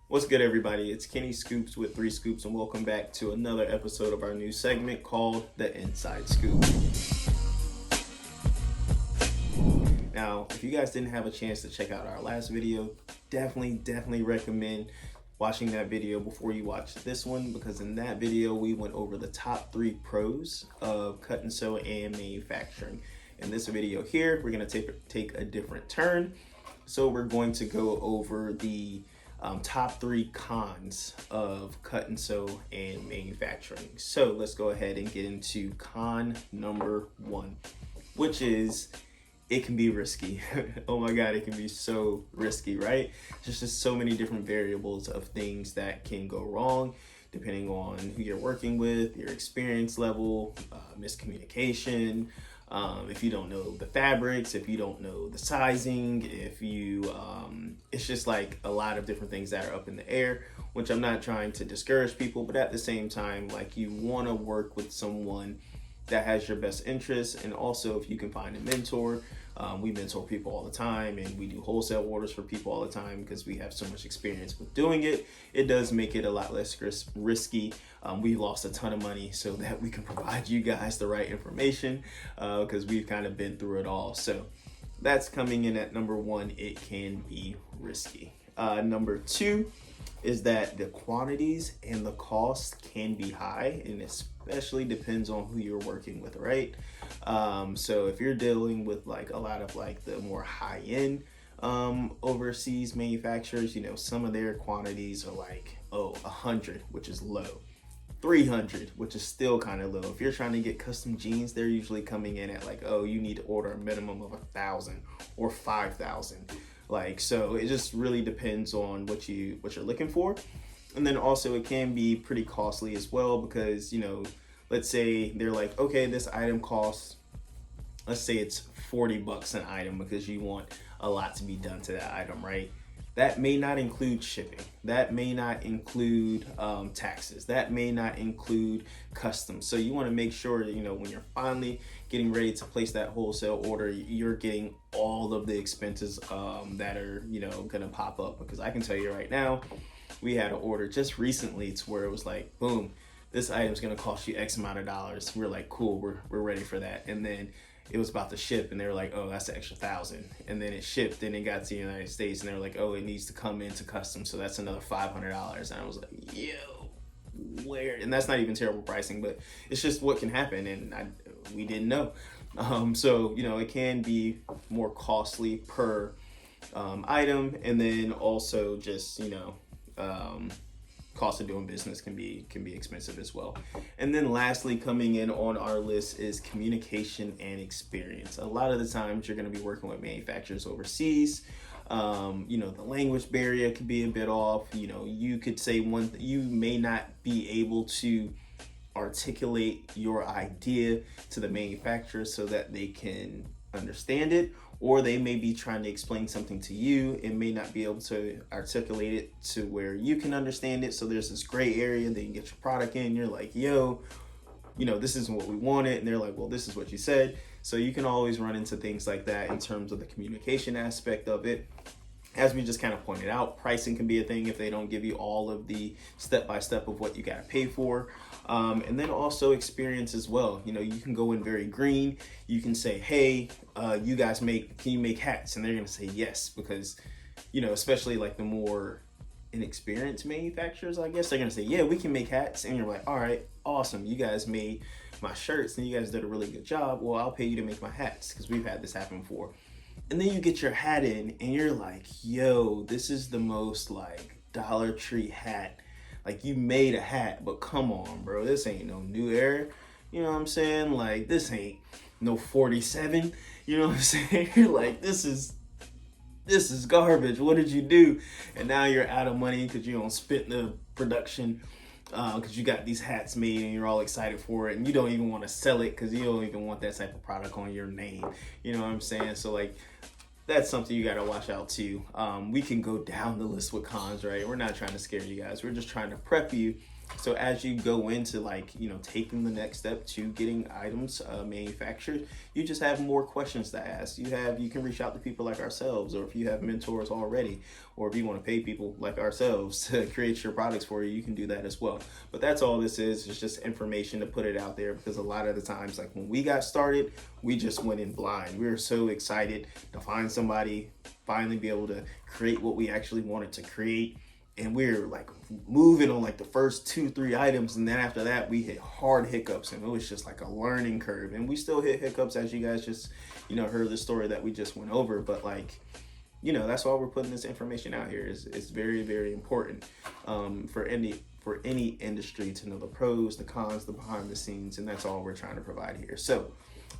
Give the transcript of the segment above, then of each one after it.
What's good, everybody? It's Kenny Scoops with 3 Scoops, and welcome back to another episode of our new segment called The Inside Scoop. Now, if you guys didn't have a chance to check out our last video, definitely recommend watching that video before you watch this one, because in that video we went over the top 3 pros of cut and sew and manufacturing. In this video here, we're going to take a different turn. So we're going to go over the top 3 cons of cut and sew and manufacturing. So let's go ahead and get into con number 1, which is it can be risky. Oh my God, it can be so risky, right? There's just so many different variables of things that can go wrong depending on who you're working with, your experience level, miscommunication, if you don't know the fabrics, if you don't know the sizing, if you, it's just like a lot of different things that are up in the air, which I'm not trying to discourage people, but at the same time, like, you want to work with someone that has your best interests. And also, if you can find a mentor, we mentor people all the time, and we do wholesale orders for people all the time because we have so much experience with doing it. It does make it a lot less risky. We lost a ton of money so that we can provide you guys the right information, because we've kind of been through it all. So that's coming in at number 1. It can be risky. Number 2 is that the quantities and the cost can be high, and especially depends on who you're working with, right? So if you're dealing with like a lot of like the more high-end overseas manufacturers, you know, some of their quantities are like 100, which is low, 300, which is still kind of low. If you're trying to get custom jeans, they're usually coming in at like, you need to order a minimum of 1,000 or 5,000. Like, so it just really depends on what you're looking for. And then also it can be pretty costly as well, because, you know, let's say they're like, okay, this item costs, let's say it's $40 an item, because you want a lot to be done to that item, right? That may not include shipping. That may not include taxes. That may not include customs. So you want to make sure that, you know, when you're finally getting ready to place that wholesale order, you're getting all of the expenses that are, you know, going to pop up. Because I can tell you right now, we had an order just recently to where it was like, boom, this item's going to cost you X amount of dollars. We're like, cool, we're ready for that. And then it was about to ship, and they were like, that's an extra 1,000. And then it shipped, and it got to the United States, and they were like, it needs to come into customs, so that's another $500. And I was like, where? And that's not even terrible pricing, but it's just what can happen, and we didn't know. So, you know, it can be more costly per item, and then also just, you know, cost of doing business can be expensive as well. And then lastly, coming in on our list is communication and experience. A lot of the times you're going to be working with manufacturers overseas. You know, the language barrier could be a bit off. You know, you could say you may not be able to articulate your idea to the manufacturer so that they can understand it, or they may be trying to explain something to you and may not be able to articulate it to where you can understand it. So there's this gray area that you can get your product in. You're like, you know, this isn't what we wanted. And they're like, well, this is what you said. So you can always run into things like that in terms of the communication aspect of it. As we just kind of pointed out, pricing can be a thing if they don't give you all of the step-by-step of what you got to pay for. And then also experience as well. You know, you can go in very green. You can say, hey, you guys can you make hats? And they're going to say yes, because, you know, especially like the more inexperienced manufacturers, I guess, they're going to say, yeah, we can make hats. And you're like, all right, awesome. You guys made my shirts and you guys did a really good job. Well, I'll pay you to make my hats, because we've had this happen before. And then you get your hat in and you're like, this is the most like Dollar Tree hat. Like, you made a hat, but come on, bro, this ain't no New Era. You know what I'm saying? Like, this ain't no 47. You know what I'm saying? You're like, this is garbage. What did you do? And now you're out of money because you don't spend the production, because you got these hats made and you're all excited for it, and you don't even want to sell it because you don't even want that type of product on your name. You know what I'm saying? So like, that's something you got to watch out too. We can go down the list with cons, right? We're not trying to scare you guys. We're just trying to prep you So as you go into like, you know, taking the next step to getting items manufactured, you just have more questions to ask. You can reach out to people like ourselves, or if you have mentors already, or if you want to pay people like ourselves to create your products for you, you can do that as well. But that's all this is. It's just information to put it out there, because a lot of the times, like when we got started, we just went in blind. We were so excited to find somebody, finally be able to create what we actually wanted to create. And we're like moving on like the first 2-3 items, and then after that we hit hard hiccups, and it was just like a learning curve. And we still hit hiccups, as you guys just, you know, heard the story that we just went over. But like, you know, that's why we're putting this information out here. It's very, very important for any industry to know the pros, the cons, the behind the scenes, and that's all we're trying to provide here. So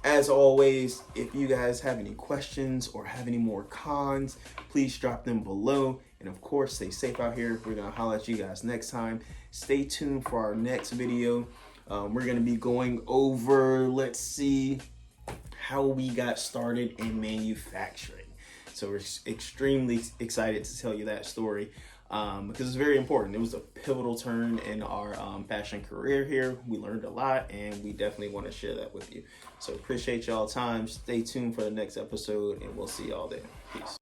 as always, if you guys have any questions or have any more cons, please drop them below. And of course, stay safe out here. We're gonna holler at you guys next time. Stay tuned for our next video. We're gonna be going over, let's see, how we got started in manufacturing. So we're extremely excited to tell you that story because it's very important. It was a pivotal turn in our fashion career here. We learned a lot, and we definitely want to share that with you. So appreciate y'all time. Stay tuned for the next episode, and we'll see y'all then. Peace.